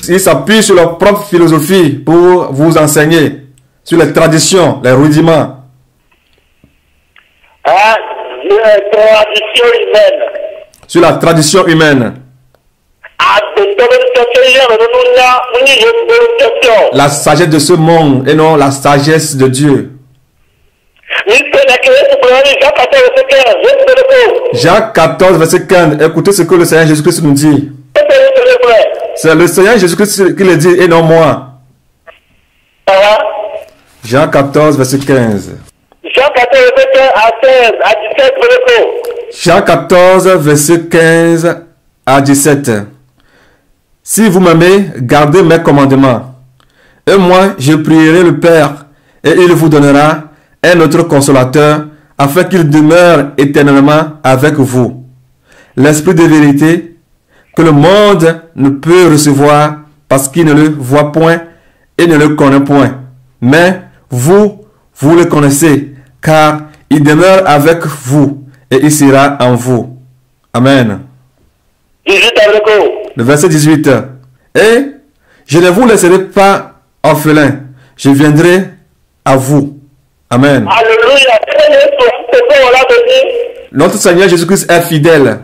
Ils s'appuient sur leur propre philosophie pour vous enseigner, sur les traditions, les rudiments. Tradition humaine. Sur la tradition humaine. La sagesse de ce monde et non la sagesse de Dieu. Jacques 14, verset 15. Écoutez ce que le Seigneur Jésus-Christ nous dit. C'est le Seigneur Jésus-Christ qui le dit et non moi. Jean 14, verset 15. Jean 14, verset 15 à 16, à 17, Jean 14, verset 15 à 17. Si vous m'aimez, gardez mes commandements. Et moi, je prierai le Père, et il vous donnera un autre consolateur, afin qu'il demeure éternellement avec vous. L'Esprit de vérité, que le monde ne peut recevoir, parce qu'il ne le voit point et ne le connaît point. Mais vous le connaissez, car il demeure avec vous, et il sera en vous. Amen. Le verset 18. Et je ne vous laisserai pas orphelins, je viendrai à vous. Amen. Alléluia. Notre Seigneur Jésus-Christ est fidèle.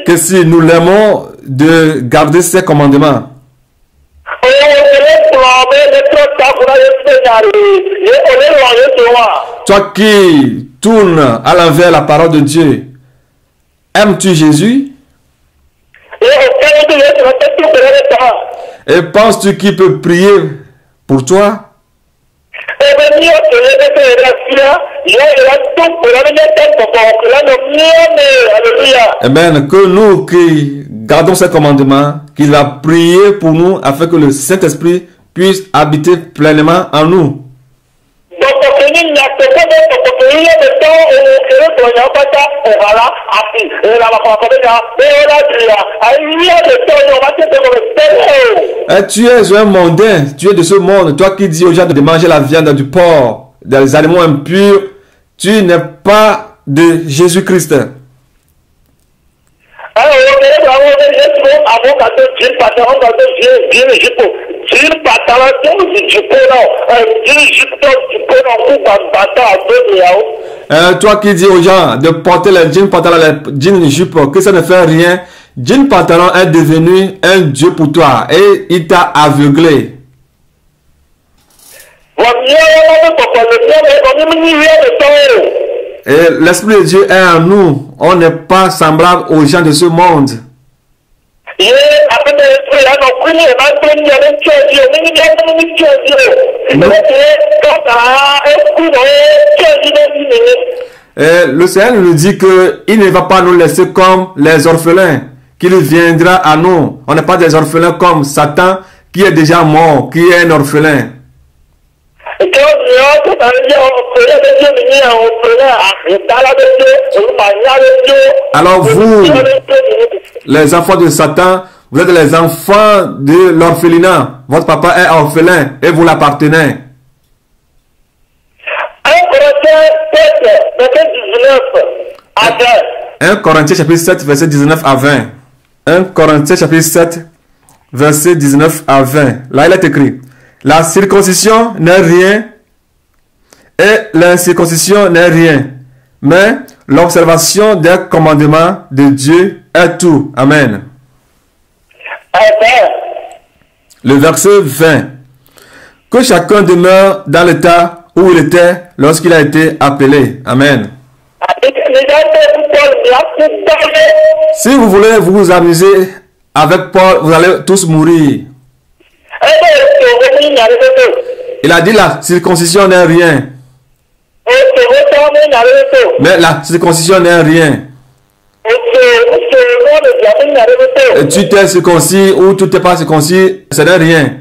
Que si nous l'aimons de garder ses commandements. Toi qui tournes à l'envers la parole de Dieu, aimes-tu Jésus? Et penses-tu qu'il peut prier pour toi? Amen. Que nous qui gardons ces commandements, qu'il va prier pour nous afin que le Saint-Esprit puisse habiter pleinement en nous. Et tu es un mondain, tu es de ce monde, toi qui dis aux gens de manger la viande du porc, des animaux impurs, tu n'es pas de Jésus-Christ. Toi qui dis aux gens de porter les jeans pantalons, les jeans jupe, que ça ne fait rien. Jean pantalon est devenu un Dieu pour toi et il t'a aveuglé. Et l'Esprit de Dieu est en nous. On n'est pas semblable aux gens de ce monde. Et le Seigneur nous dit qu'il ne va pas nous laisser comme les orphelins, qu'il viendra à nous. On n'est pas des orphelins comme Satan qui est déjà mort, qui est un orphelin. Alors vous, les enfants de Satan, vous êtes les enfants de l'orphelinat. Votre papa est orphelin et vous l'appartenez. 1 Corinthiens chapitre 7 verset 19 à 20. 1 Corinthiens chapitre 7 verset 19 à 20. Là il est écrit: la circoncision n'est rien et l'incirconcision n'est rien, mais l'observation des commandements de Dieu est tout. Amen. Le verset 20. Que chacun demeure dans l'état où il était lorsqu'il a été appelé. Amen. Si vous voulez vous amuser avec Paul, vous allez tous mourir. Il a dit la circoncision n'est rien. Mais la circoncision n'est rien. Et tu t'es circoncis ou tu t'es pas circoncis, ce n'est rien.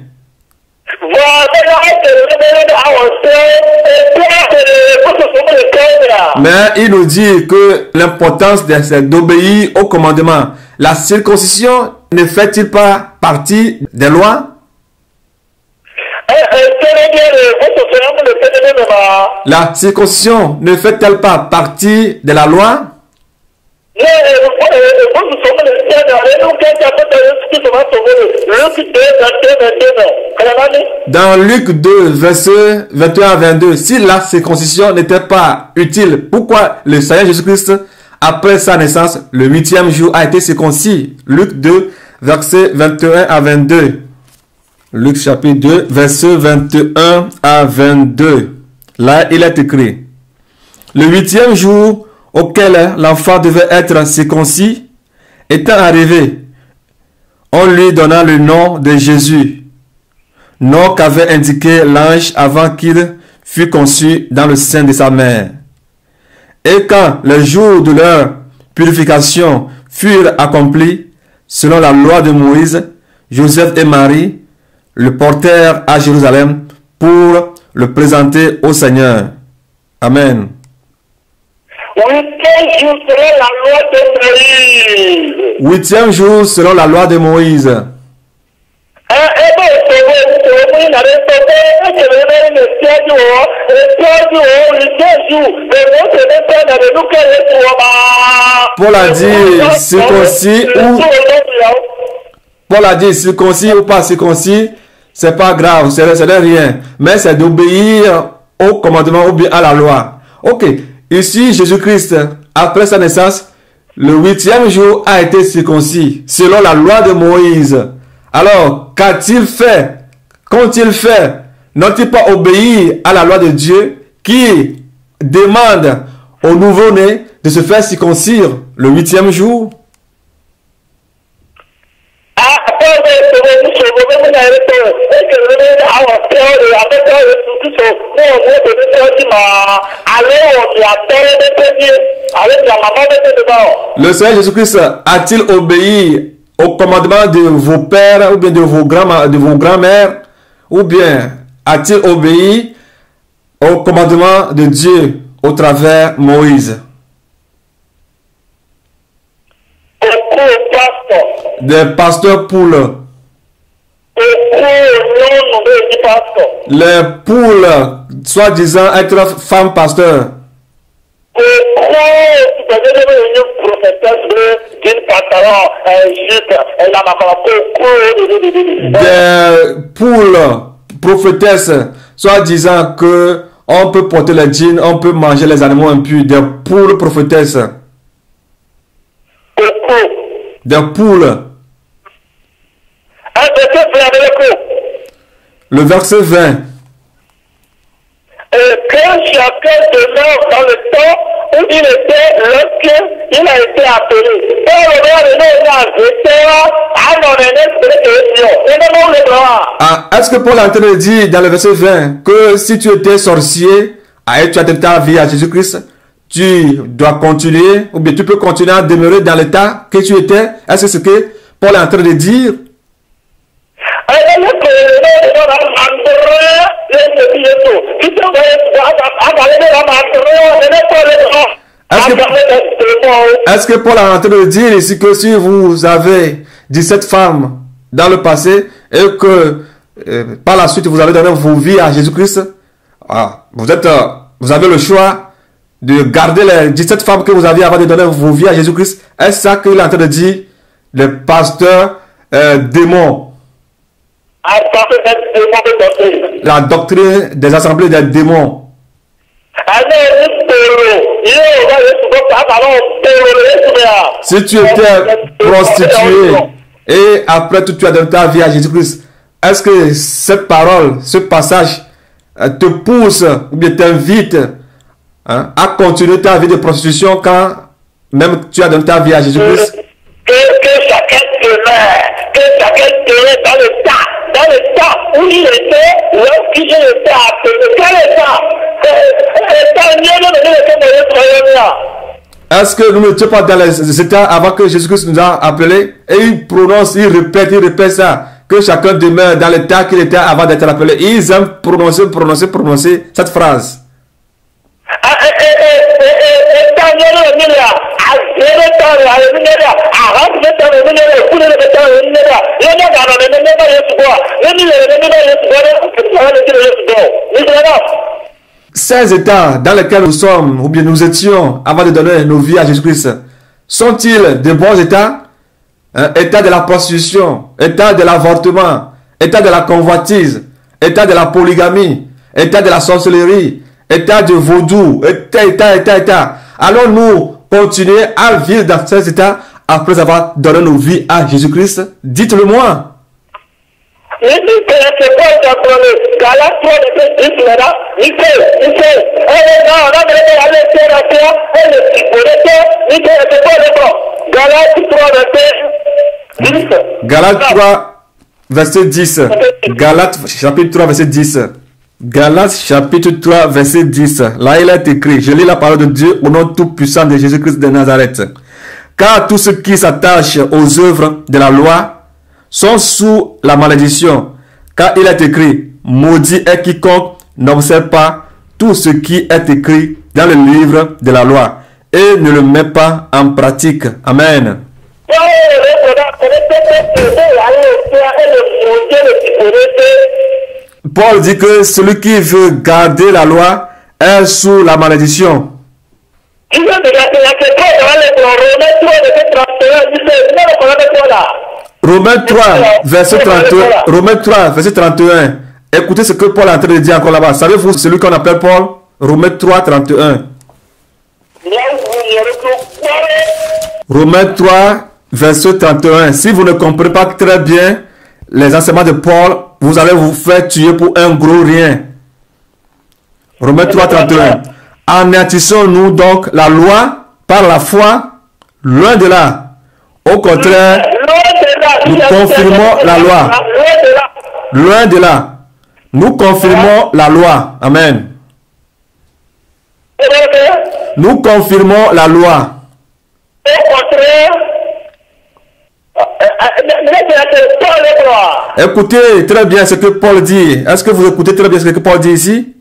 Mais il nous dit que l'importance c'est d'obéir au commandement. La circoncision ne fait-il pas partie des lois? La circoncision ne fait-elle pas partie de la loi? Dans Luc 2, versets 21 à 22, si la circoncision n'était pas utile, pourquoi le Seigneur Jésus-Christ, après sa naissance, le 8e jour, a été circoncis? Luc 2, versets 21 à 22. Luc chapitre 2, versets 21 à 22. Là, il est écrit: le 8e jour auquel l'enfant devait être circoncis étant arrivé, on lui donna le nom de Jésus, nom qu'avait indiqué l'ange avant qu'il fût conçu dans le sein de sa mère. Et quand les jours de leur purification furent accomplis, selon la loi de Moïse, Joseph et Marie le portèrent à Jérusalem pour le présenter au Seigneur. Amen. 8e jour selon la loi de Moïse. 8e jour selon la loi de Moïse. Paul a dit circoncis ou Paul a dit circoncis ou pas circoncis, c'est pas grave, c'est rien, mais c'est d'obéir au commandement ou bien à la loi. Ok, ici Jésus-Christ, après sa naissance, le 8e jour a été circoncis selon la loi de Moïse. Alors, qu'a-t-il fait? Qu'ont-ils fait? N'ont-ils pas obéi à la loi de Dieu qui demande au nouveau-né de se faire circoncire le 8e jour? Le Seigneur Jésus-Christ a-t-il obéi au commandement de vos pères ou bien de vos grands-mères, ou bien a-t-il obéi au commandement de Dieu au travers Moïse? Des pasteurs poules. Les poules, soi-disant être femmes pasteurs. Des poules prophétesses, soi-disant que on peut porter les jeans, on peut manger les animaux impurs. Des poules prophétesses. Des poules. Le verset 20. Que chacun demeure dans le temps où il était lorsqu'il a été appelé. Est-ce que Paul est en train de dire dans le verset 20 que si tu étais sorcier et tu as donné ta vie à Jésus-Christ, tu dois continuer, ou bien tu peux continuer à demeurer dans l'état que tu étais? Est-ce que c'est ce que Paul est en train de dire? Est-ce que Paul est en train de dire ici que si vous avez 17 femmes dans le passé et que par la suite vous avez donné vos vies à Jésus-Christ, vous avez le choix de garder les 17 femmes que vous aviez avant de donner vos vies à Jésus-Christ? Est-ce ça qu'il est en train de dire, les pasteurs démons? La doctrine des assemblées des démons. Si tu étais prostitué et après tout tu as donné ta vie à Jésus-Christ, est-ce que cette parole, ce passage te pousse ou bien t'invite à continuer ta vie de prostitution quand même tu as donné ta vie à Jésus-Christ? Que chacun demeure dans le temps où il était lorsqu'il était appelé. Quel état? Est-ce que nous n'étions pas dans les états avant que Jésus-Christ nous a appelés? Et il prononce, il répète ça. Que chacun demeure dans l'état qu'il était avant d'être appelé. Ils aiment prononcer cette phrase. Ces états dans lesquels nous sommes, ou bien nous étions avant de donner nos vies à Jésus-Christ, sont-ils de bons états? État de la prostitution, état de l'avortement, état de la convoitise, état de la polygamie, état de la sorcellerie, état de vaudou, état. Allons-nous continuer à vivre dans ces états après avoir donné nos vies à Jésus-Christ? Dites-le moi. Galates 3, verset 10. Galates chapitre 3, verset 10. Galates chapitre 3, verset 10. Là, il est écrit, je lis la parole de Dieu au nom tout-puissant de Jésus-Christ de Nazareth. Car tous ceux qui s'attachent aux œuvres de la loi sont sous la malédiction. Car il est écrit, maudit est quiconque n'observe pas tout ce qui est écrit dans le livre de la loi et ne le met pas en pratique. Amen. Paul dit que celui qui veut garder la loi est sous la malédiction. Romains 3, verset 31. Romains 3, verset 31. Écoutez ce que Paul est en train de dire encore là-bas. Savez-vous celui qu'on appelle Paul? Romains 3, 31. Romains 3, verset 31. Si vous ne comprenez pas très bien les enseignements de Paul, vous allez vous faire tuer pour un gros rien. Romains 3, 31. Anéantissons-nous donc la loi par la foi? Loin de là. Au contraire, nous confirmons la loi. Loin de là. Nous confirmons la loi. Amen. Nous confirmons la loi. Écoutez très bien ce que Paul dit. Est-ce que vous écoutez très bien ce que Paul dit ici?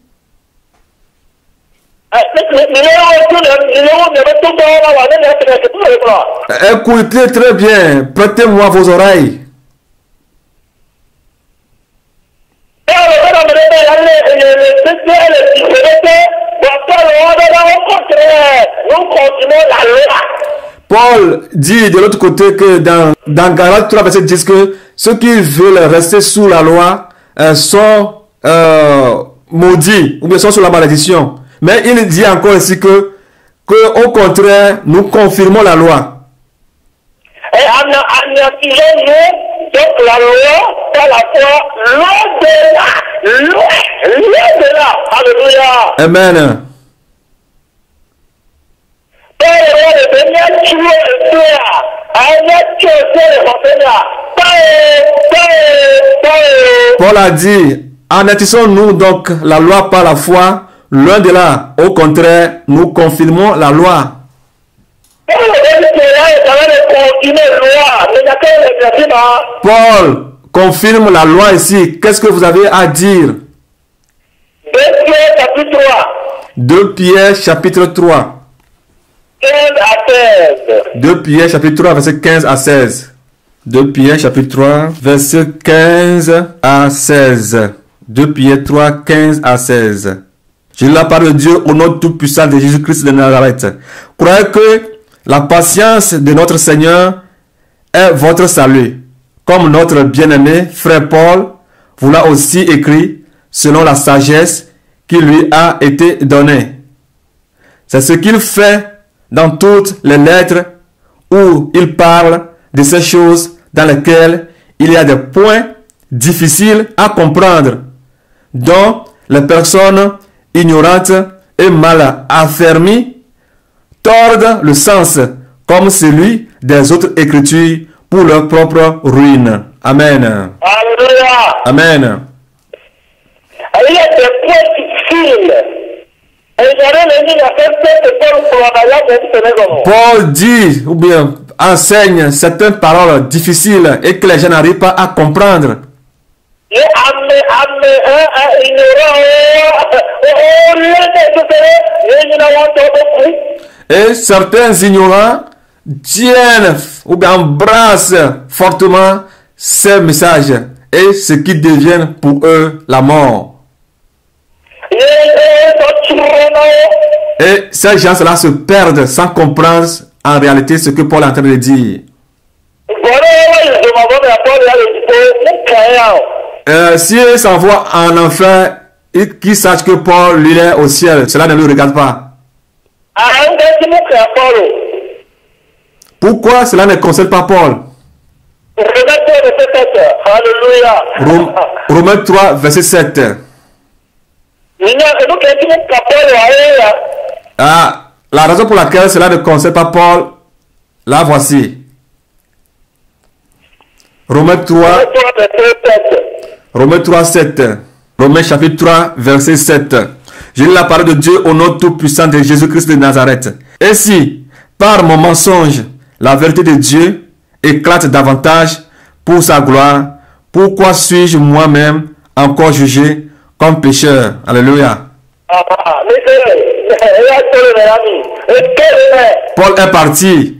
Écoutez très bien. Prêtez-moi vos oreilles. Paul dit de l'autre côté que dans Galates 3, verset 10 que ceux qui veulent rester sous la loi sont maudits ou bien sont sous la malédiction. Mais il dit encore ici que au contraire, nous confirmons la loi. Et anéantissons-nous donc la loi par la foi, loin de là. Alléluia. Amen. Paul a dit, anéantissons-nous donc la loi par la foi, loin de là. Au contraire, nous confirmons la loi. Paul confirme la loi ici. Qu'est-ce que vous avez à dire? 2 Pierre chapitre 3. 2 Pierre chapitre 3 verset 15 à 16. 2 Pierre chapitre 3 verset 15 à 16. 2 Pierre 3, 15 à 16. Je lis la parole de Dieu au nom tout-puissant de Jésus-Christ de Nazareth. Croyez que la patience de notre Seigneur est votre salut. Comme notre bien-aimé frère Paul vous l'a aussi écrit selon la sagesse qui lui a été donnée. C'est ce qu'il fait dans toutes les lettres où il parle de ces choses dans lesquelles il y a des points difficiles à comprendre, dont les personnes ignorantes et mal affermies tordent le sens comme celui des autres écritures pour leur propre ruine. Amen. Alléluia. Amen. Il y a des points difficiles. Paul dit, ou bien enseigne certaines paroles difficiles et que les gens n'arrivent pas à comprendre. Et certains ignorants tiennent ou bien embrassent fortement ces messages et ce qui devient pour eux la mort. Et ces gens-là se perdent sans comprendre en réalité ce que Paul est en train de dire. Si ils s'envoient en enfer, qu'ils sachent que Paul lui est au ciel, cela ne le regarde pas. Pourquoi cela ne concerne pas Paul? Romains 3, verset 7. La raison pour laquelle cela ne concerne pas Paul, la voici. Romains 3, 7. Romains chapitre 3, verset 7. Je lis la parole de Dieu au nom tout-puissant de Jésus-Christ de Nazareth. Et si, par mon mensonge, la vérité de Dieu éclate davantage pour sa gloire, pourquoi suis-je moi-même encore jugé comme pécheur? Alléluia. Paul est parti.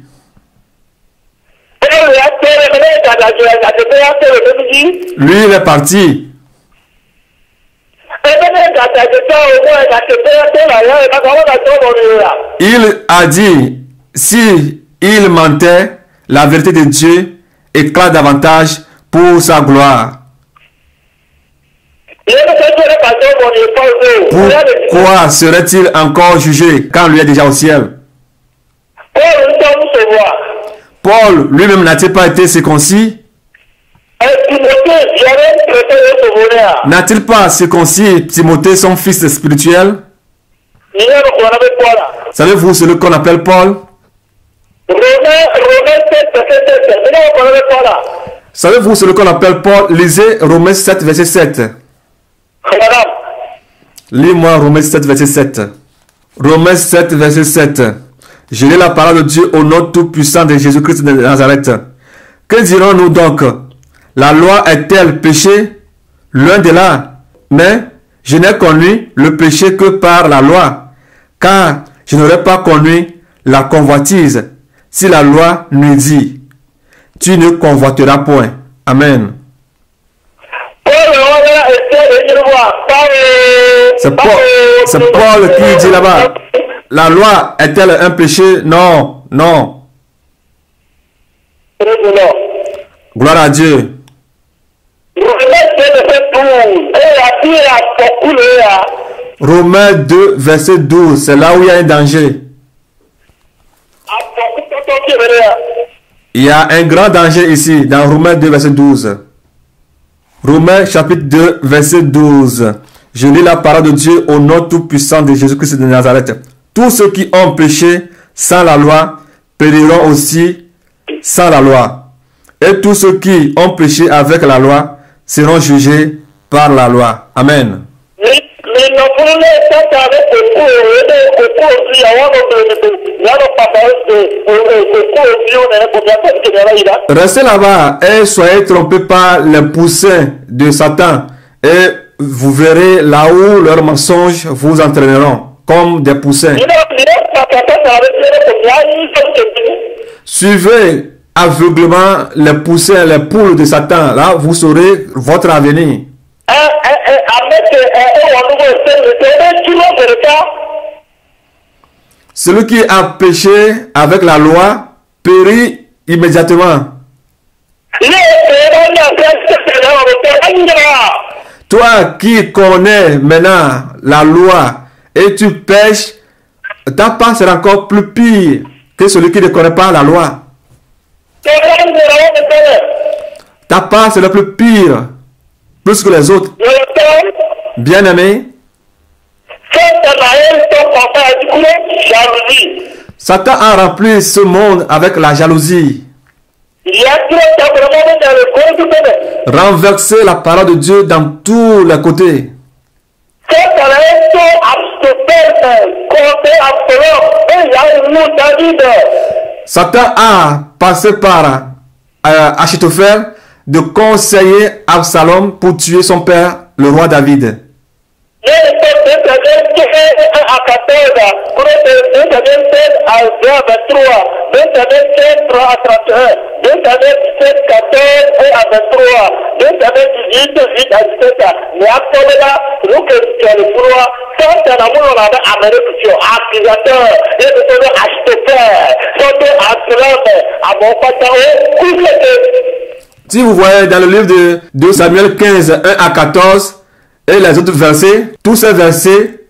Lui, il est parti. Il a dit, si il mentait, la vérité de Dieu éclate davantage pour sa gloire. Pourquoi serait-il encore jugé quand lui est déjà au ciel? Paul lui-même n'a-t-il pas été circoncis? N'a-t-il pas circoncis Timothée, son fils spirituel? Savez-vous ce qu'on appelle Paul? Savez-vous ce qu'on appelle Paul? Lisez Romains 7, verset 7. Lis-moi Romains 7, verset 7. Romains 7, verset 7. Je lis la parole de Dieu au nom tout-puissant de Jésus-Christ de Nazareth. Que dirons-nous donc? La loi est-elle péché? Loin de là. Mais je n'ai connu le péché que par la loi, car je n'aurais pas connu la convoitise si la loi nous dit, tu ne convoiteras point. Amen. C'est Paul qui dit là-bas. La loi est-elle un péché? Non, non. Gloire à Dieu. Romains 2, verset 12. C'est là où il y a un danger. Il y a un grand danger ici, dans Romains 2, verset 12. Romains chapitre 2, verset 12. Je lis la parole de Dieu au nom tout-puissant de Jésus-Christ de Nazareth. Tous ceux qui ont péché sans la loi périront aussi sans la loi. Et tous ceux qui ont péché avec la loi seront jugés par la loi. Amen. Restez là-bas et soyez trompés par les poussins de Satan et vous verrez là où leurs mensonges vous entraîneront comme des poussins. Suivez aveuglement les poussins, les poules de Satan. Là, vous saurez votre avenir. Celui qui a péché avec la loi périt immédiatement. Toi qui connais maintenant la loi et tu pêches, ta part sera encore plus pire que celui qui ne connaît pas la loi. Ta part sera plus pire, plus que les autres. Bien-aimé, Satan a rempli ce monde avec la jalousie. Renverser la parole de Dieu dans tous les côtés. Satan a passé par Achitophel de conseiller Absalom pour tuer son père, le roi David. à 2 à 23, 2 Samuel 15, 3 à 31, 2 Samuel 17, 14 et à 23, 2 Samuel 18, 8 à 17. Mais après là, nous que tu as le pouvoir, quand tu as l'amour, on avait amené sur accusateur, et de te acheter, surtout à cela, à mon patron, si vous voyez dans le livre de 2 Samuel 15, 1 à 14, et les autres versets, tous ces versets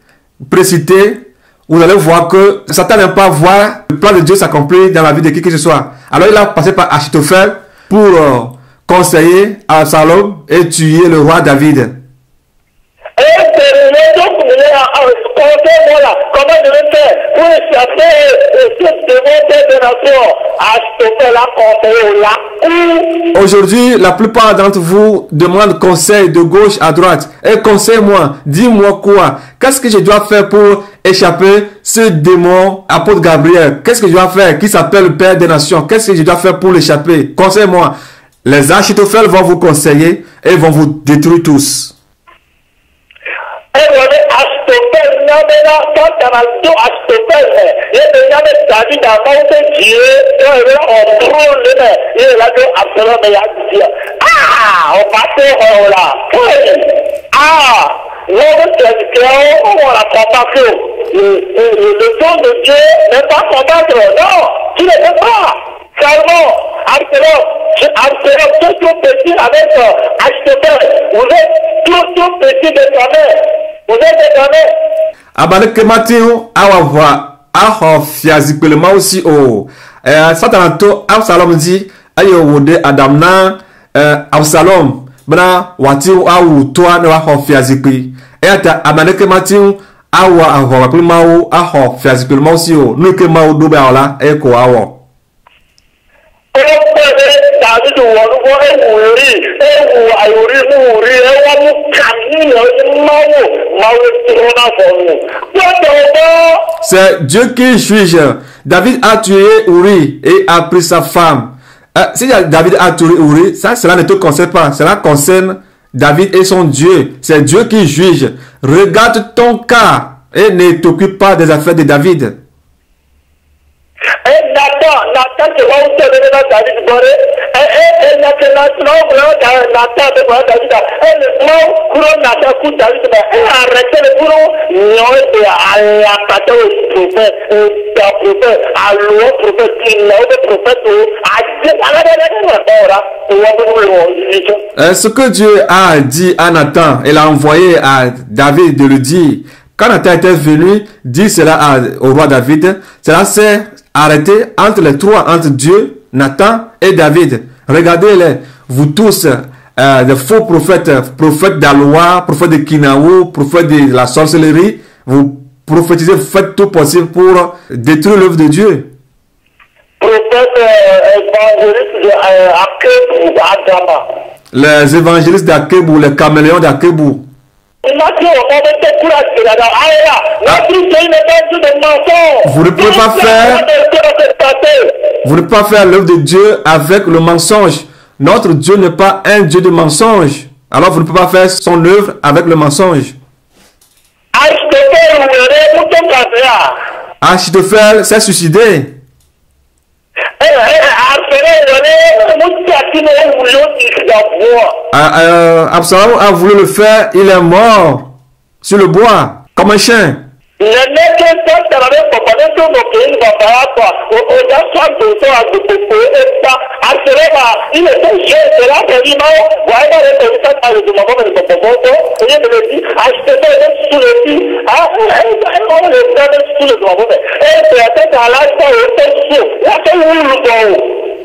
précités, vous allez voir que Satan n'aime pas voir le plan de Dieu s'accomplir dans la vie de qui que ce soit. Alors il a passé par Achitophel pour conseiller Absalom et tuer le roi David. Conseille-moi là, comment je vais faire pour échapper ce démon des nations? Achitophel a conseillé là. Aujourd'hui, la plupart d'entre vous demandent conseil de gauche à droite. Et conseille-moi, dis-moi quoi? Qu'est-ce que je dois faire pour échapper ce démon, apôtre Gabriel? Qu'est-ce que je dois faire? Qui s'appelle le Père des Nations? Qu'est-ce que je dois faire pour l'échapper? Conseille-moi. Les Achitophel vont vous conseiller et vont vous détruire tous. Et voilà, Achitophel, quand tu as dit Achitophel, il y a David avant de Dieu, il a un trône, il a dit Absalom, il a dit, ah, on va faire là. Ah, l'homme chrétien, on la combattre. Le don de Dieu n'est pas combattre, non, tu ne peux pas. Seulement, Absalom, tout petit avec Achitophel, vous êtes tout petit de ta mère. Vous êtes de ta mère. Abaleke Mateo, awa aho fiazikpelema aussi o. Satanato Absalom dit ayo wode Adamna Absalom bana wati awu toa na aho fiazikpe. Eta abaleke Mateo awa aho wapelema o aho fiazikpelema aussi o. Nuke ma o dobe ala eko awo. C'est Dieu qui juge. David a tué Uri et a pris sa femme. Si David a tué Uri, ça, cela ne te concerne pas. Cela concerne David et son Dieu. C'est Dieu qui juge. Regarde ton cas et ne t'occupe pas des affaires de David. Et Nathan, tu vas où te donner dans David Boré. Et Nathan, arrêtez le boulot. Non, et à la patate au prophète, à l'eau prophète, ce que Dieu a dit à Nathan, il a envoyé à David de le dire. Quand Nathan était venu dire cela au roi David, cela s'est arrêté entre les trois, entre Dieu, Nathan et David. Regardez-les, vous tous, des faux prophètes, prophètes d'Aloa, prophètes de Kinaou, prophètes de la sorcellerie, vous prophétisez, vous faites tout possible pour détruire l'œuvre de Dieu. Les évangélistes d'Akebou, les caméléons d'Akebou. Vous ne pouvez pas faire, vous ne pouvez pas faire l'œuvre de Dieu avec le mensonge. Notre Dieu n'est pas un Dieu de mensonge. Alors vous ne pouvez pas faire son œuvre avec le mensonge. Achitophel s'est suicidé. Absalom a voulu le faire, il est mort sur le bois, comme un chien.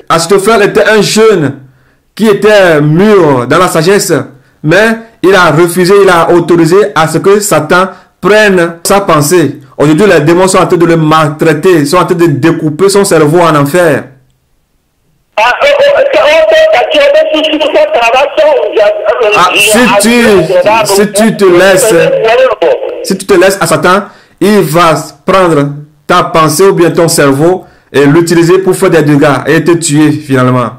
Achitophel était un jeune qui était mûr dans la sagesse, mais il a refusé, il a autorisé à ce que Satan prenne sa pensée. Aujourd'hui, les démons sont en train de le maltraiter, sont en train de découper son cerveau en enfer. Si tu te laisses à Satan, il va prendre ta pensée ou bien ton cerveau et l'utiliser pour faire des dégâts et te tuer finalement.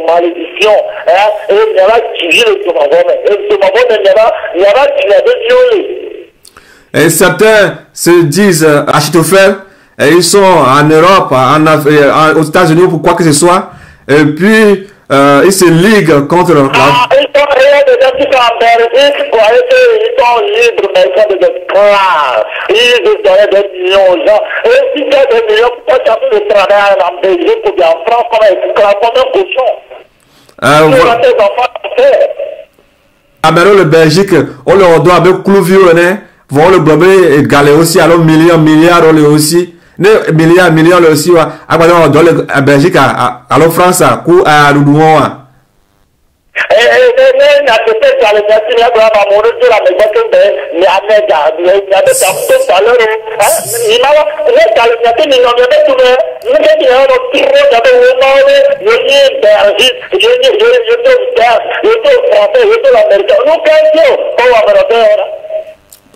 malédiction, et il y aura tué le Tomavon, et le Tomavon, il y aura tué. Et certains se disent Achitophel, et ils sont en Europe, aux États-Unis, pour quoi que ce soit, et puis ils se liguent contre la... Ils sont des gens qui sont en Belgique, ils sont libres, mais ils sont des esclaves. Ils donnent des millions aux gens. Et si tu as des millions, pourquoi tu as fait le travail en Belgique ou bien en France comme esclave, comme un cochon? Amérique, le Belgique, on leur doit avec Clouvier, vont le blabber et galer aussi, alors milliards, on le aussi. Milliards, le aussi, à quoi on doit le Belgique, alors France, à Loudouan.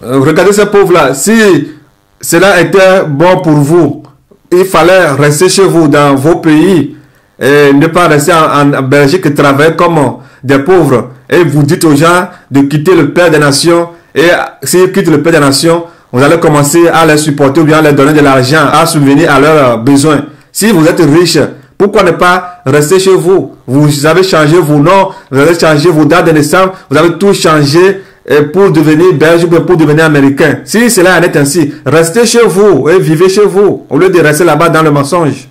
Regardez ces pauvres-là. Si cela était bon pour vous, il fallait rester chez vous dans vos pays et ne pas rester en Belgique et travailler comme des pauvres. Et vous dites aux gens de quitter le Père des Nations. Et s'ils quittent le Père des Nations, vous allez commencer à les supporter ou bien à leur donner de l'argent, à subvenir à leurs besoins. Si vous êtes riche, pourquoi ne pas rester chez vous? Vous avez changé vos noms, vous avez changé vos dates de naissance, vous avez tout changé pour devenir belge ou pour devenir américain. Si cela en est ainsi, restez chez vous et vivez chez vous au lieu de rester là-bas dans le mensonge.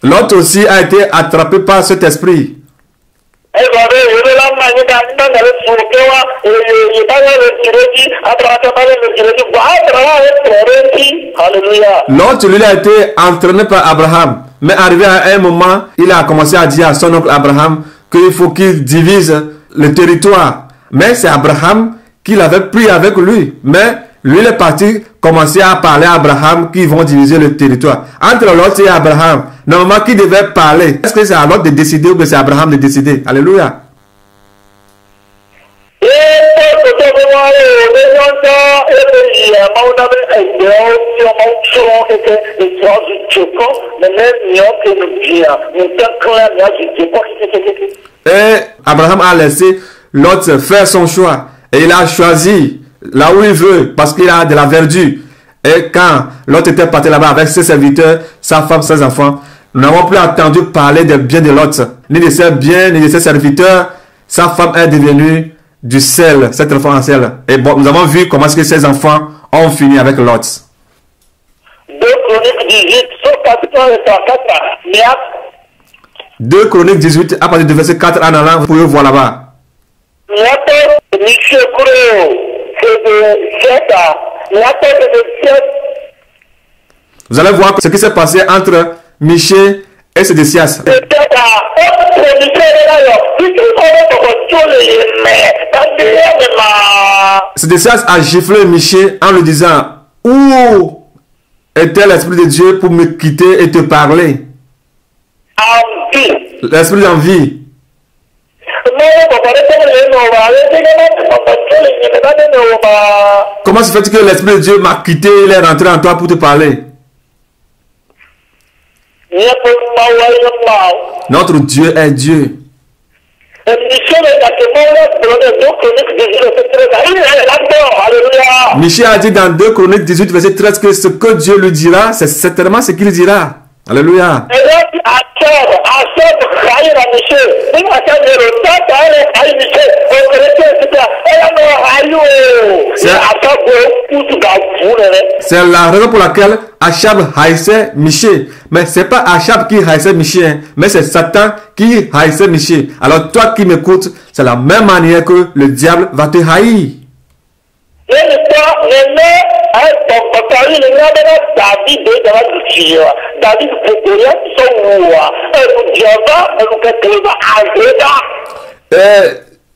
L'autre aussi a été attrapé par cet esprit. L'autre, lui, a été entraîné par Abraham. Mais arrivé à un moment, il a commencé à dire à son oncle Abraham qu'il faut qu'il divise le territoire. Mais c'est Abraham qui l'avait pris avec lui. Mais lui, il est parti commencer à parler à Abraham qu'ils vont diviser le territoire. Entre l'autre et Abraham, normalement, qui devait parler? Est-ce que c'est à l'autre de décider ou que c'est Abraham de décider? Alléluia. Et Abraham a laissé l'autre faire son choix. Et il a choisi là où il veut, parce qu'il a de la verdure. Et quand l'autre était parti là-bas avec ses serviteurs, sa femme, ses enfants, nous n'avons plus entendu parler des biens de l'autre, ni de ses biens, ni de ses serviteurs. Sa femme est devenue du sel, cet enfant en sel. Et bon, nous avons vu comment est-ce que ses enfants ont fini avec l'autre. 2 Chroniques 18, à partir du verset 4 en allant, vous pouvez voir là-bas. Vous allez voir ce qui s'est passé entre Michée et Sédécias. Sédécias a giflé Michée en lui disant: où était l'Esprit de Dieu pour me quitter et te parler? L'esprit d'envie. Comment se fait-il que l'Esprit de Dieu m'a quitté et il est rentré en toi pour te parler? Notre Dieu est Dieu. Michée a dit dans 2 Chroniques 18, verset 13 que ce que Dieu lui dira, c'est certainement ce qu'il dira. Alléluia. C'est la raison pour laquelle Achab haïssait Michée. Mais ce n'est pas Achab qui haïssait Michée, mais c'est Satan qui haïssait Michée. Alors toi qui m'écoutes, c'est la même manière que le diable va te haïr.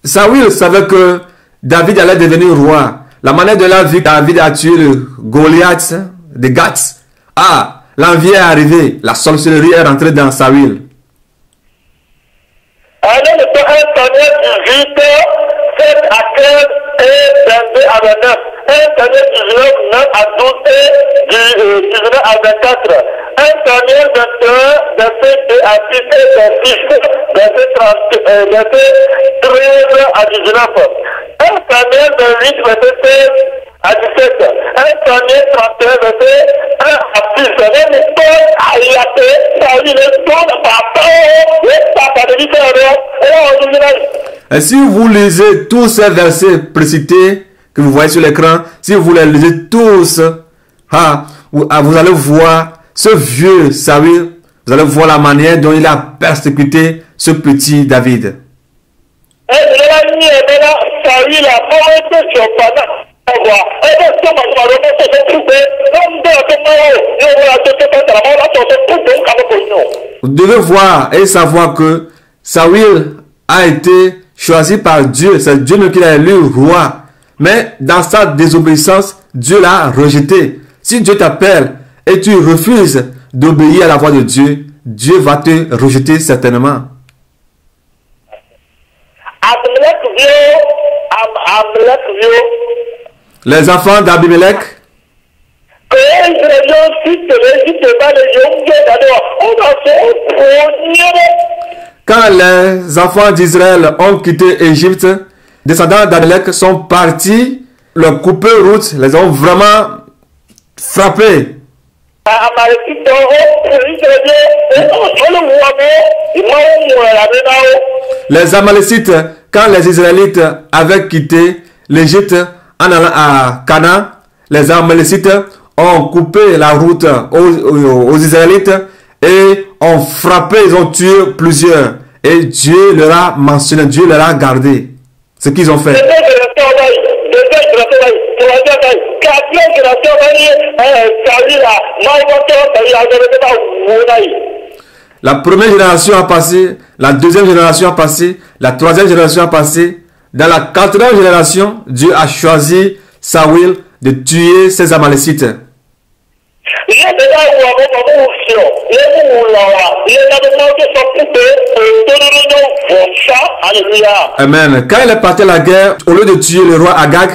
Saül savait que David allait devenir roi. La manière de la vie, David a tué le Goliath de Gath. Ah, l'envie est arrivée. La sorcellerie est rentrée dans Saül. Alors, le 1 Samuel 18, 7 à 15 et 22 à 29. 1 Samuel 19, 9 à 12 et 19 à 24. 1 Samuel 21, verset 2 à 6 et 26, verset 13 à 19. 1 Samuel 28, verset 16 à 17. 1 Samuel 31, verset 1 à 6. Même Paul a yaté, ça dit le ton et si vous lisez tous ces versets précités que vous voyez sur l'écran, si vous les lisez tous, vous allez voir ce vieux Saül, vous allez voir la manière dont il a persécuté ce petit David. Vous devez voir et savoir que Saül a été choisi par Dieu. C'est Dieu qui l'a élu roi. Mais dans sa désobéissance, Dieu l'a rejeté. Si Dieu t'appelle et tu refuses d'obéir à la voix de Dieu, Dieu va te rejeter certainement. Les enfants d'Abimelech, quand les enfants d'Israël ont quitté Égypte, descendants d'Abimelech sont partis, leur couper route, les ont vraiment frappés. Les Amalécites, quand les Israélites avaient quitté l'Égypte en allant à Canaan, les Amalécites ont coupé la route aux Israélites et ont frappé, ils ont tué plusieurs. Et Dieu leur a mentionné, Dieu leur a gardé ce qu'ils ont fait. La première génération a passé, la deuxième génération a passé, la troisième génération a passé. Dans la quatrième génération, Dieu a choisi Saül de tuer ses Amalécites. Amen. Quand il est parti à la guerre, au lieu de tuer le roi Agag,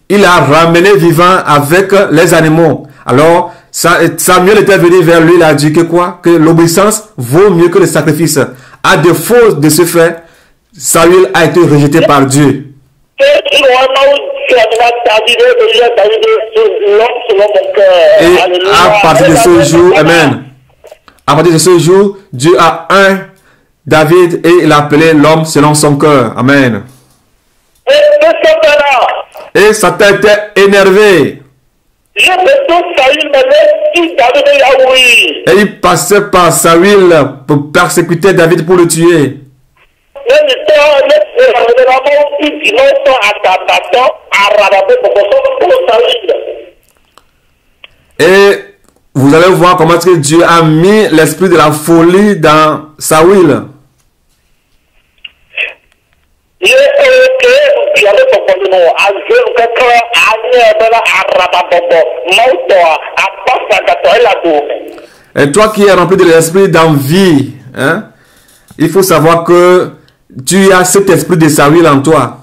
il a ramené vivant avec les animaux. Alors, Samuel était venu vers lui, il a dit que quoi? Que l'obéissance vaut mieux que le sacrifice. À défaut de ce fait, Saül a été rejeté par Dieu. Et à partir de ce jour, amen. À partir de ce jour, Dieu a un David et il a appelé l'homme selon son cœur. Amen. Et Satan était énervé. Et il passait par Saül pour persécuter David pour le tuer. Et vous allez voir comment est-ce que Dieu a mis l'esprit de la folie dans Saül. Et toi qui es rempli de l'esprit d'envie, hein, il faut savoir que tu as cet esprit de Saül en toi.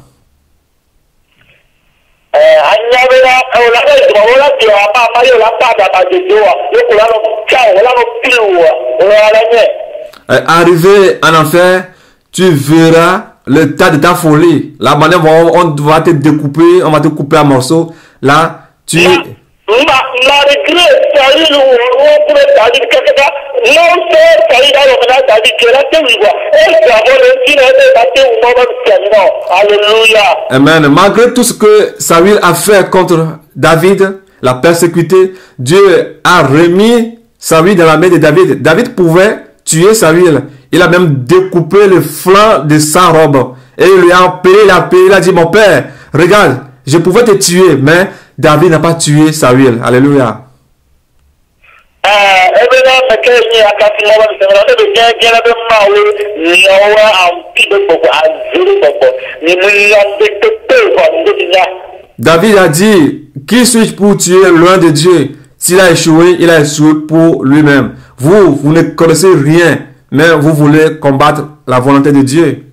Arrivé en enfer, tu verras le tas de ta folie. La manière dont on va te découper, on va te couper en morceaux. Là, tu... Amen. Malgré tout ce que Saül a fait contre David, l'a persécuté, Dieu a remis Saül dans la main de David. David pouvait tuer Saül. Il a même découpé le flanc de sa robe. Et il lui a appelé, il a dit, mon père, regarde, je pouvais te tuer, mais David n'a pas tué Saül. Alléluia. David a dit, qui suis-je pour tuer loin de Dieu? S'il a échoué pour lui-même. Vous ne connaissez rien, mais vous voulez combattre la volonté de Dieu.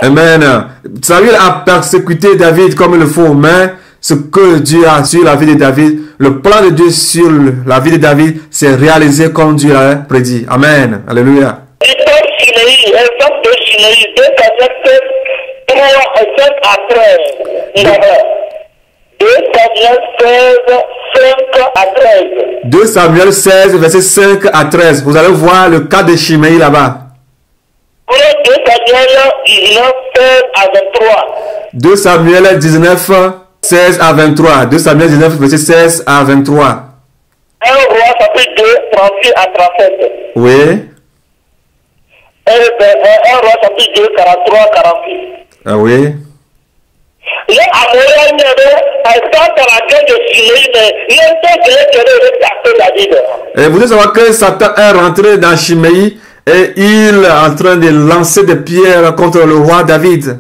Amen. Saül a persécuté David comme il le faut, mais ce que Dieu a sur la vie de David, le plan de Dieu sur la vie de David, s'est réalisé comme Dieu l'a prédit. Amen. Alléluia. Deux Samuel 16, verset 5 à 13. Vous allez voir le cas de Shimei là-bas. 2 Samuel 19, 16 à 23. 2 Samuel 19, verset 16 à 23. 1 Roi chapitre 2, 38 à 37. Oui. 1 Roi chapitre 2, 43 à 48. Ah oui. Et vous devez savoir que Satan est rentré dans Shimei et il est en train de lancer des pierres contre le roi David.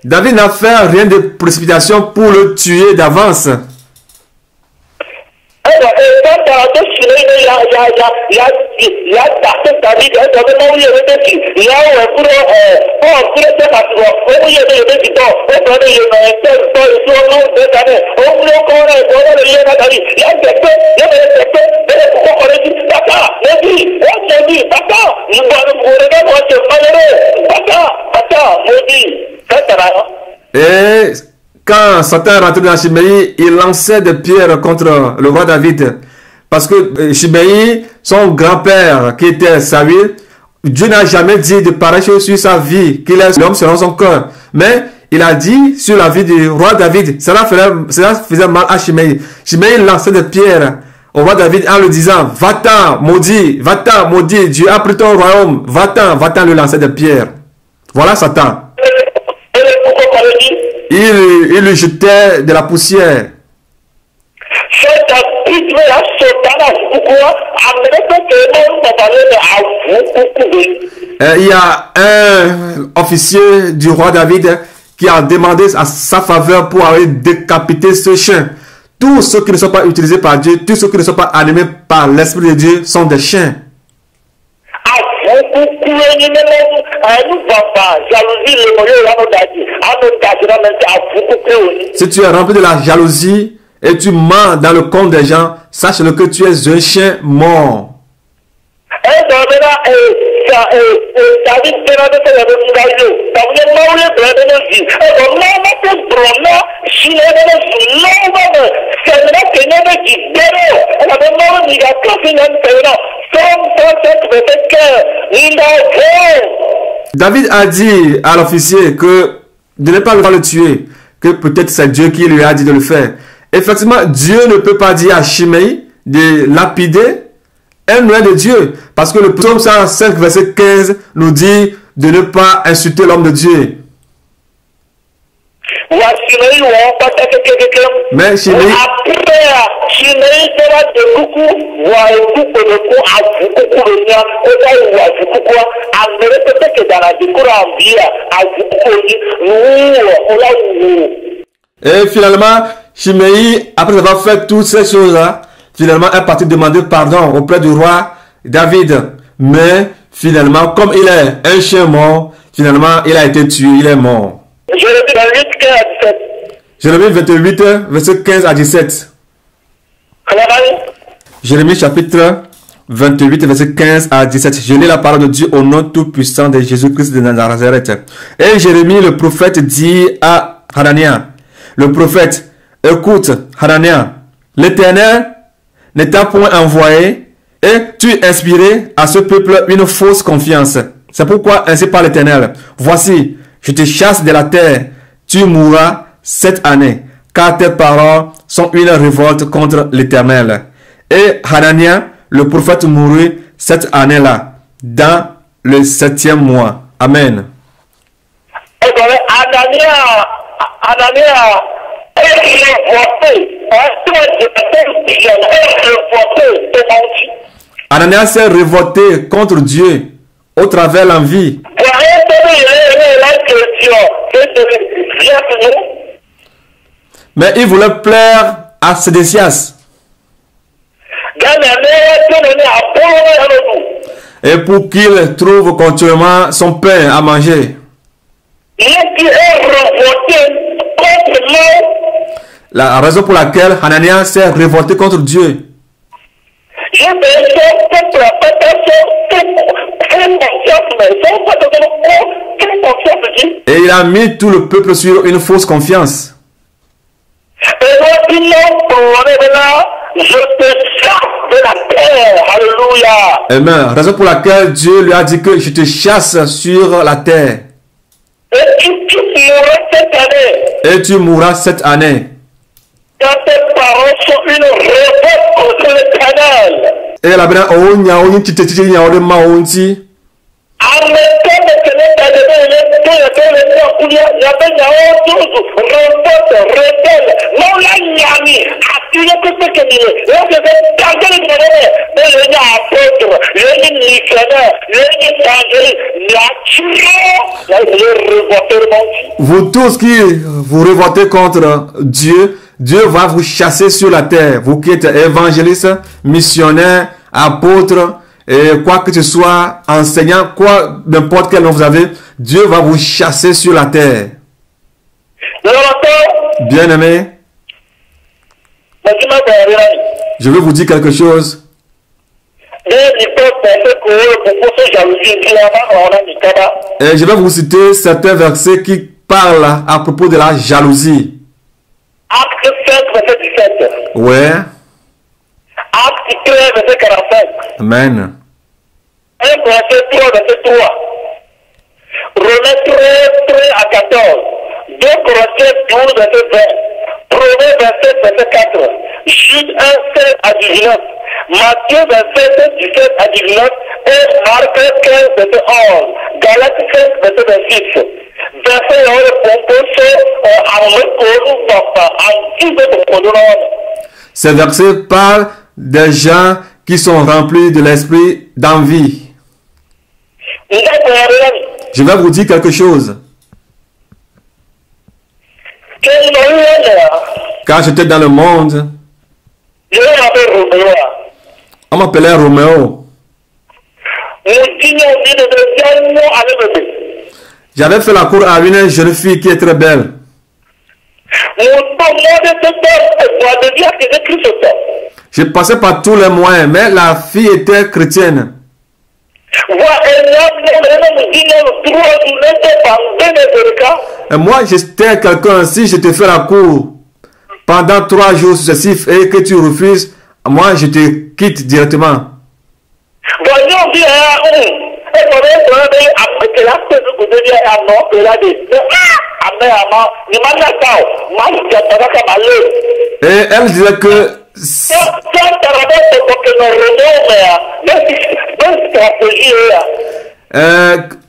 David n'a fait rien de précipitation pour le tuer d'avance. Et quand Satan est rentré dans Shimei, il lançait des pierres contre le roi David. Parce que Shimei, son grand-père qui était Saül, Dieu n'a jamais dit de pareilles choses sur sa vie, qu'il est l'homme selon son cœur. Mais il a dit sur la vie du roi David, cela faisait mal à Shimei. Shimei lançait des pierres au roi David en lui disant, va-t'en, maudit, Dieu a pris ton royaume, va-t'en lui lancer des pierres. Voilà Satan. Il lui jetait de la poussière. Il y a un officier du roi David qui a demandé à sa faveur pour aller décapiter ce chien. Tous ceux qui ne sont pas utilisés par Dieu, tous ceux qui ne sont pas animés par l'Esprit de Dieu sont des chiens. Si tu es rempli de la jalousie et tu mens dans le compte des gens, sache-le que tu es un chien mort. David a dit à l'officier que de ne pas le tuer, que peut-être c'est Dieu qui lui a dit de le faire. Effectivement, Dieu ne peut pas dire à Shimei de lapider un loin de Dieu. Parce que le psaume 105, verset 15 nous dit de ne pas insulter l'homme de Dieu. Mais Shimei, et finalement, Shimei, après avoir fait toutes ces choses-là, finalement est parti demander pardon auprès du roi David. Mais finalement, comme il est un chien mort, finalement, il a été tué, il est mort. Jérémie 28, verset 15 à 17. Jérémie chapitre 28, verset 15 à 17. Je lis la parole de Dieu au nom tout-puissant de Jésus-Christ de Nazareth. Et Jérémie, le prophète, dit à Hanania, le prophète, écoute, Hanania, l'Éternel ne t'a point envoyé et tu inspiré à ce peuple une fausse confiance. C'est pourquoi ainsi parle l'Éternel. Voici, je te chasse de la terre, tu mourras cette année, car tes paroles sont une révolte contre l'Éternel. Et Hanania, le prophète, mourut cette année-là, dans le 7e mois. Amen. Et donc, Anania est révolté. Ananias s'est révolté contre Dieu au travers de l'envie. Mais il voulait plaire à Sédécias. Et pour qu'il trouve continuellement son pain à manger. La raison pour laquelle Ananias s'est révolté contre Dieu. Et il a mis tout le peuple sur une fausse confiance. Amen. Raison pour laquelle Dieu lui a dit que je te chasse sur la terre. Et tu mourras cette année. Ces paroles sont une révolte contre l'Éternel. Et la bena o nya o nti tete nya o de ma o nti. Vous tous qui vous révoltez contre Dieu, Dieu va vous chasser sur la terre. Vous qui êtes évangélistes, missionnaires, apôtres, et quoi que ce soit, enseignants, quoi, n'importe quel nom vous avez, Dieu va vous chasser sur la terre. Bien-aimés, je vais vous dire quelque chose. Et je vais vous citer certains versets qui parlent à propos de la jalousie. Acte 5, verset 17. Ouais. Acte 13, verset 45. Amen. 1 verset 3, verset 3. Romains 13, 13 à 14. 2 Corinthiens 12, verset 20. Proverbes 27, verset 4. Jude 1, 16 à 19. Matthieu 27, 17 à 19. Et Marc 15, verset 11. Galates 5, verset 26. Ces versets parlent des gens qui sont remplis de l'esprit d'envie. Je vais vous dire quelque chose. Quand j'étais dans le monde, on m'appelait Roméo. J'avais fait la cour à une jeune fille qui est très belle. Je passais par tous les moyens, mais la fille était chrétienne. Et moi, j'étais quelqu'un, si je te fais la cour pendant 3 jours successifs et que tu refuses, moi, je te quitte directement. Et elle disait que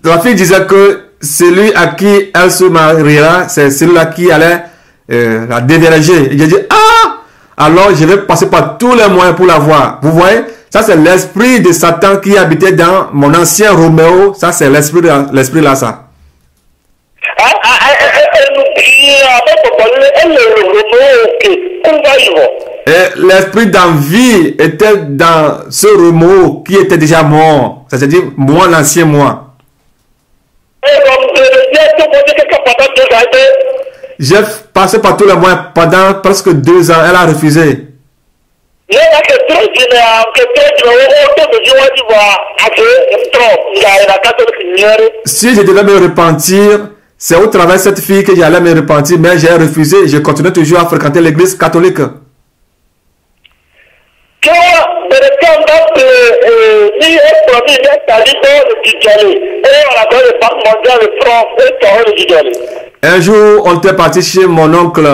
la fille disait que celui à qui elle se mariera, c'est celui-là qui allait la déverger. Et j'ai dit, ah, alors je vais passer par tous les moyens pour la voir. Vous voyez, ça c'est l'esprit de Satan qui habitait dans mon ancien Roméo. Ça c'est l'esprit là, ça. Et l'esprit d'envie était dans ce Roméo qui était déjà mort. C'est-à-dire moi, l'ancien moi. J'ai passé par tous les moyens pendant presque 2 ans. Elle a refusé. Si je devais me repentir, c'est au travers de cette fille que j'allais me repentir, mais j'ai refusé. Je continuais toujours à fréquenter l'église catholique. Un jour, on était parti chez mon oncle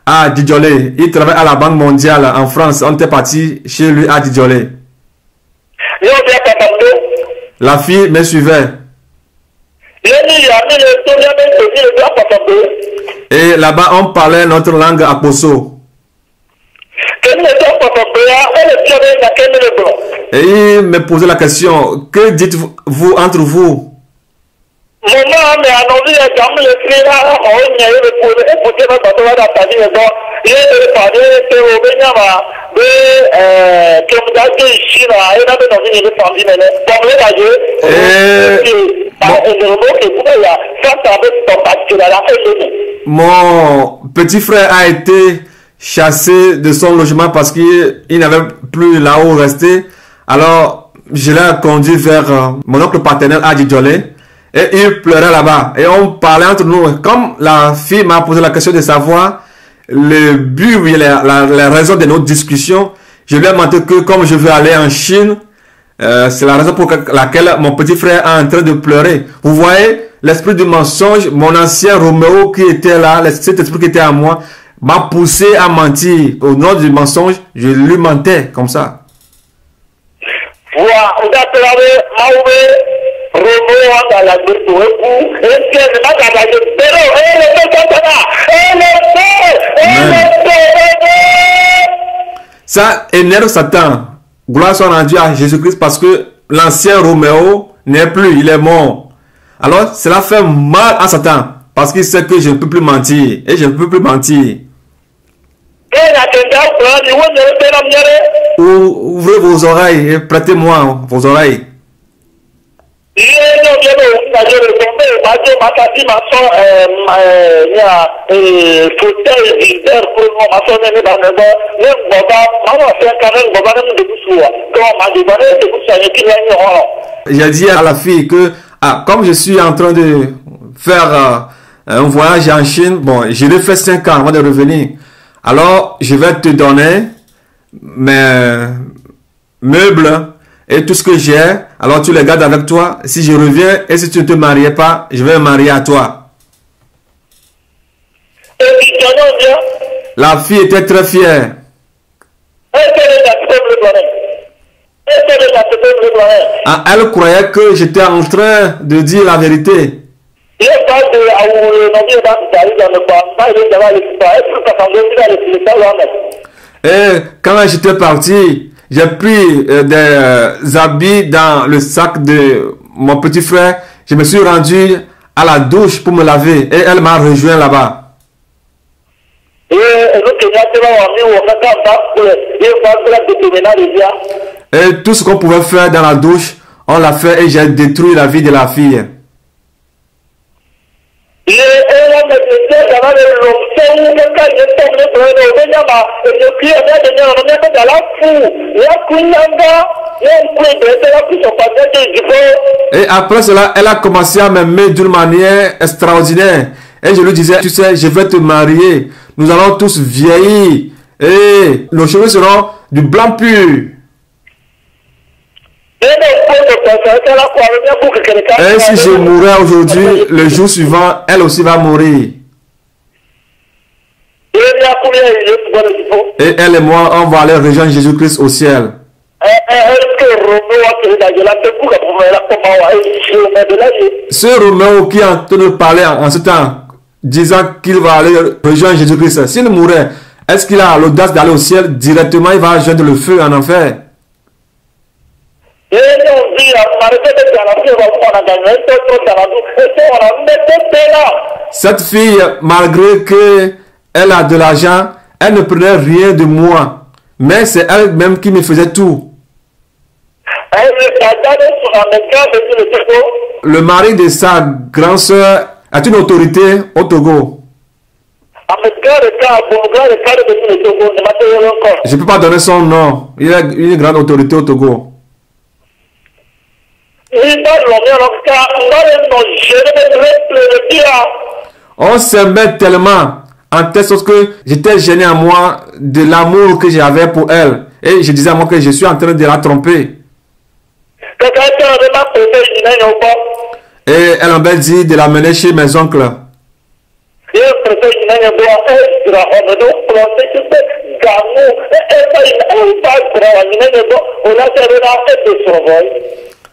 à Didjolé. Il travaille à la Banque mondiale en France. On était parti chez lui à Didjolé. La fille me suivait. Et là-bas, on parlait notre langue Aposo. Et il me posait la question, que dites-vous entre vous? Mon petit frère a été chassé de son logement parce qu'il n'avait plus là où rester. Alors, je l'ai conduit vers mon oncle paternel à Djidjolé. Et il pleurait là-bas. Et on parlait entre nous. Comme la fille m'a posé la question de savoir le but, la raison de notre discussion, je lui ai demandé que comme je veux aller en Chine, c'est la raison pour laquelle mon petit frère est en train de pleurer. Vous voyez, l'esprit du mensonge, mon ancien Roméo qui était là, cet esprit qui était à moi, m'a poussé à mentir. Au nom du mensonge, je lui mentais comme ça. Ça énerve Satan. Gloire soit rendue à Jésus-Christ parce que l'ancien Roméo n'est plus, il est mort. Alors cela fait mal à Satan parce qu'il sait que je ne peux plus mentir et je ne peux plus mentir. Ouvrez vos oreilles et prêtez-moi vos oreilles. J'ai dit à la fille que comme je suis en train de faire un voyage en Chine, bon, je l'ai fait 5 ans avant de revenir. Alors, je vais te donner mes meubles et tout ce que j'ai. Alors, tu les gardes avec toi. Si je reviens et si tu ne te mariais pas, je vais me marier à toi. La fille était très fière. Elle croyait que j'étais en train de dire la vérité. Et quand j'étais parti, j'ai pris des habits dans le sac de mon petit frère. Je me suis rendu à la douche pour me laver et elle m'a rejoint là-bas. Et tout ce qu'on pouvait faire dans la douche, on l'a fait et j'ai détruit la vie de la fille. Et après cela, elle a commencé à m'aimer d'une manière extraordinaire. Et je lui disais, tu sais, je vais te marier. Nous allons tous vieillir. Et nos cheveux seront du blanc pur. Et si je mourais aujourd'hui, le jour suivant, elle aussi va mourir. Et elle et moi, on va aller rejoindre Jésus-Christ au ciel. Ce Roméo qui est en train de parler en ce temps, disant qu'il va aller rejoindre Jésus-Christ, s'il mourait, est-ce qu'il a l'audace d'aller au ciel directement? Il va rejoindre le feu en enfer. Cette fille, malgré qu'elle a de l'argent, elle ne prenait rien de moi. Mais c'est elle-même qui me faisait tout. Le mari de sa grande sœur a une autorité au Togo. Je ne peux pas donner son nom. Il a une grande autorité au Togo. On s'aimait tellement en telle sorte que j'étais gêné à moi de l'amour que j'avais pour elle. Et je disais à moi que je suis en train de la tromper. Et elle m'a dit de la mener chez mes oncles.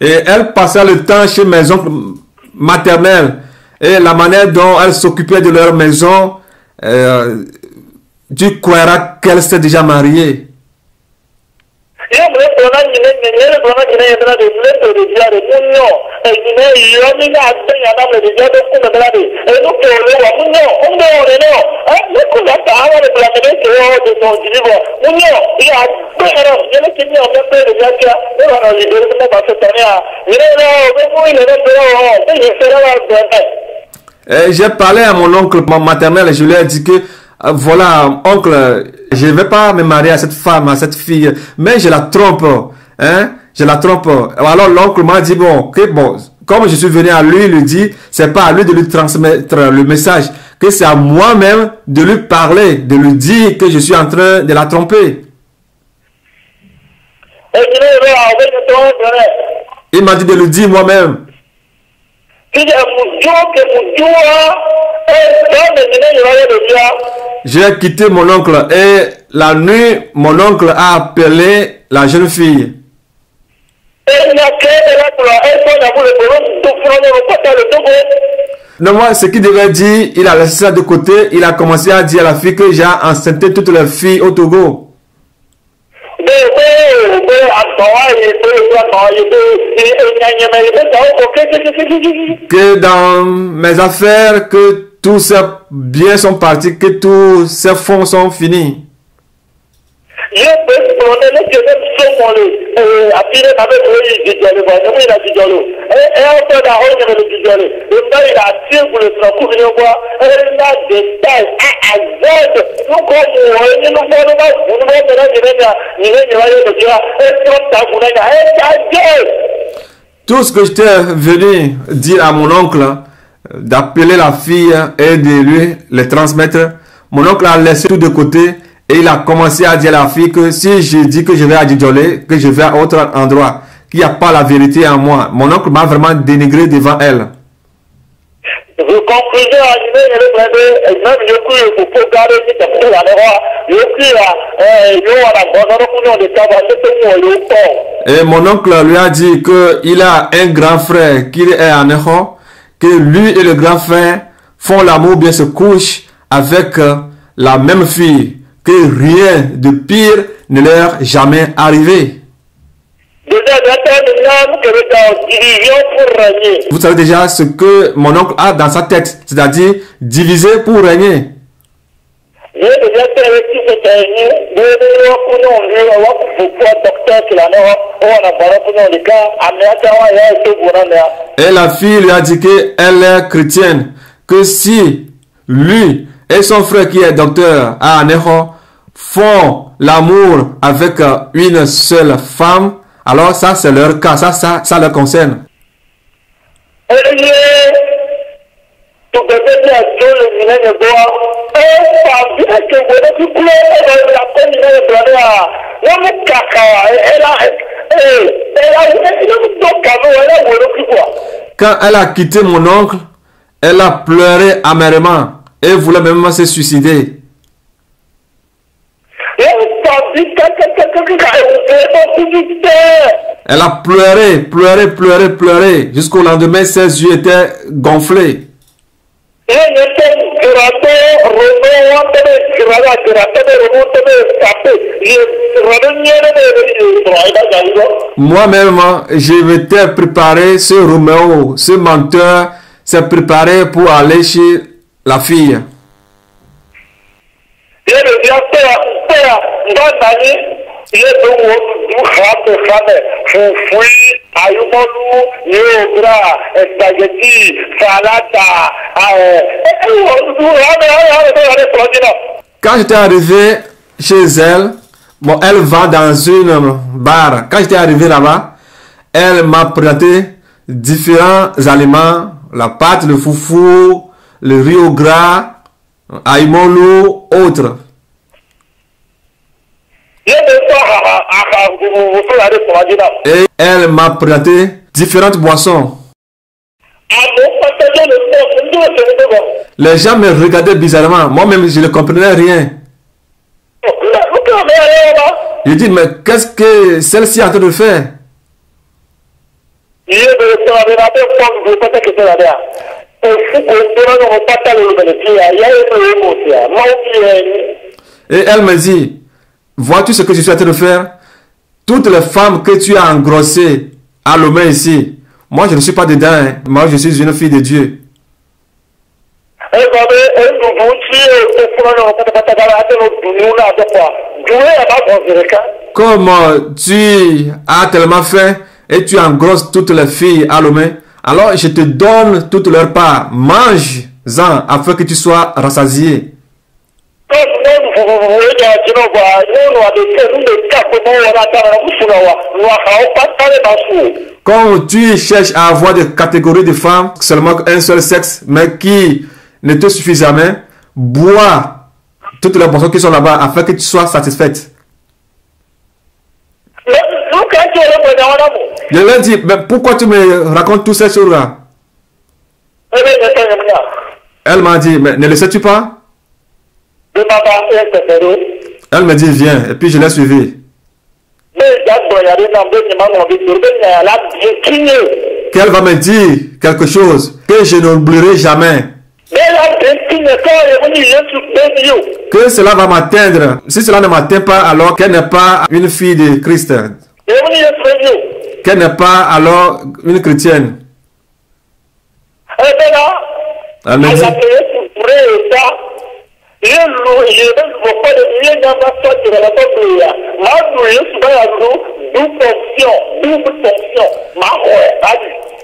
Et elle passait le temps chez mes oncles maternels. Et la manière dont elle s'occupait de leur maison, tu croiras qu'elle s'est déjà mariée. J'ai parlé à mon oncle maternel et je lui ai dit que voilà, oncle, je ne vais pas me marier à cette femme, à cette fille, mais je la trompe, hein, je la trompe. Alors l'oncle m'a dit bon, que bon, comme je suis venu à lui dire, c'est pas à lui de lui transmettre le message, que c'est à moi-même de lui parler, de lui dire que je suis en train de la tromper. Il m'a dit de le dire moi-même. J'ai quitté mon oncle et la nuit, mon oncle a appelé la jeune fille. Non, moi, ce qu'il devait dire, il a laissé ça de côté. Il a commencé à dire à la fille que j'ai enceinté toutes les filles au Togo. Que dans mes affaires, que tous ces biens sont partis, que tous ces fonds sont finis. Tout ce que j'étais venu dire à mon oncle, d'appeler la fille et de lui les transmettre, mon oncle a laissé tout de côté et il a commencé à dire à la fille que si je dis que je vais à Djidjolé, que je vais à autre endroit, qu'il n'y a pas la vérité en moi. Mon oncle m'a vraiment dénigré devant elle. Et mon oncle lui a dit qu'il a un grand frère qui est en Echo, que lui et le grand frère font l'amour, bien se couchent avec la même fille, que rien de pire ne leur est jamais arrivé. Vous savez déjà ce que mon oncle a dans sa tête, c'est-à-dire diviser pour régner. Et la fille lui a dit qu'elle est chrétienne, que si lui et son frère qui est docteur à Aneho font l'amour avec une seule femme, alors ça c'est leur cas, ça leur concerne. Quand elle a quitté mon oncle, elle a pleuré amèrement et voulait même se suicider. Elle a pleuré jusqu'au lendemain, ses yeux étaient gonflés. Moi-même, je m'étais préparé, ce Roméo, ce menteur, s'est préparé pour aller chez la fille. Quand j'étais arrivé chez elle, bon, elle va dans une bar. Quand j'étais arrivé là-bas, elle m'a présenté différents aliments, la pâte, le foufou, le riz au gras, aïmolu, autres. Et elle m'a présenté différentes boissons. Les gens me regardaient bizarrement. Moi-même, je ne comprenais rien. Je dis, mais qu'est-ce que celle-ci est en train de faire? Et elle me dit, vois-tu ce que je suis en train de faire? Toutes les femmes que tu as engrossées à Lomé ici, moi je ne suis pas dedans, hein. Moi je suis une fille de Dieu. Comme tu as tellement fait et tu engrosses toutes les filles à Lomé, alors je te donne toutes leurs parts. Mange-en afin que tu sois rassasié. Quand tu cherches à avoir des catégories de femmes, seulement un seul sexe, mais qui ne te suffit jamais, bois toutes les boissons qui sont là-bas afin que tu sois satisfaite. Je leur dis, mais pourquoi tu me racontes toutes ces choses-là? Elle m'a dit, mais ne le sais-tu pas? Elle me dit, viens, et puis je l'ai suivi. Qu'elle va me dire quelque chose que je n'oublierai jamais. Que cela va m'atteindre. Si cela ne m'atteint pas, alors qu'elle n'est pas une fille de Christ. Qu'elle n'est pas alors une chrétienne. Elle me dit,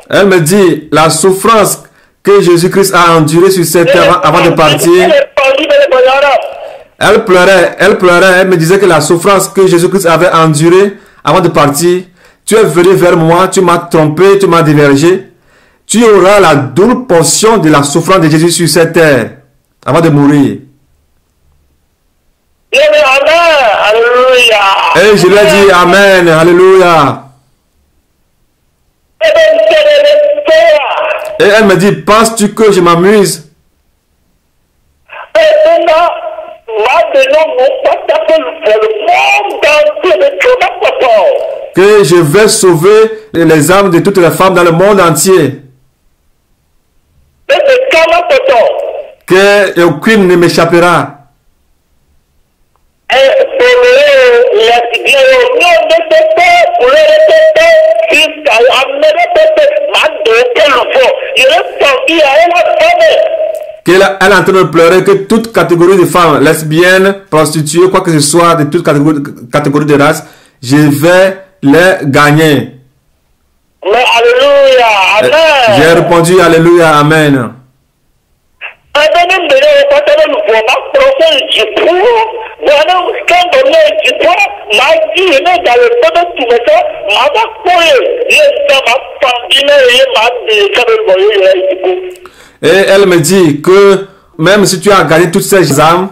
elle me dit, la souffrance que Jésus-Christ a endurée sur cette terre avant de partir. Elle pleurait, elle me disait que la souffrance que Jésus-Christ avait endurée avant de partir, tu es venu vers moi, tu m'as trompé, tu m'as divergé. Tu auras la double portion de la souffrance de Jésus sur cette terre avant de mourir. Et je lui ai dit Amen, Alléluia. Et elle me dit, penses-tu que je m'amuse? Que je vais sauver les âmes de toutes les femmes dans le monde entier. Que aucune ne m'échappera. Qu'elle est en train de pleurer que toute catégorie de femmes, lesbiennes, prostituées, quoi que ce soit, de toute catégorie de race, je vais les gagner. Mais Alléluia, Amen. J'ai répondu Alléluia, Amen. Et elle me dit que même si tu as gagné toutes ces âmes,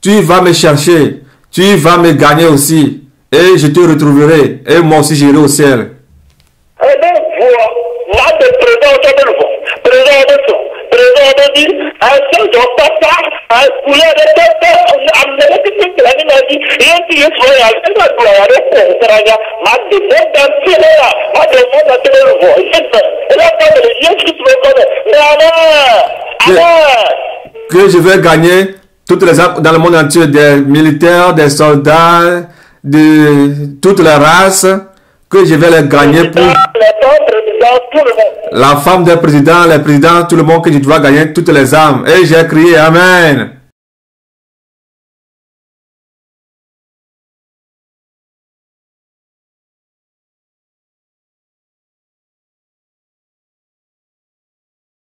tu vas me chercher, tu vas me gagner aussi, et je te retrouverai, et moi aussi j'irai au ciel. Que je vais gagner toutes les âmes dans le monde entier, des militaires, des soldats, de toutes les races, que je vais les gagner pour la femme des présidents, les présidents, tout le monde, que je dois gagner toutes les âmes. Et j'ai crié Amen.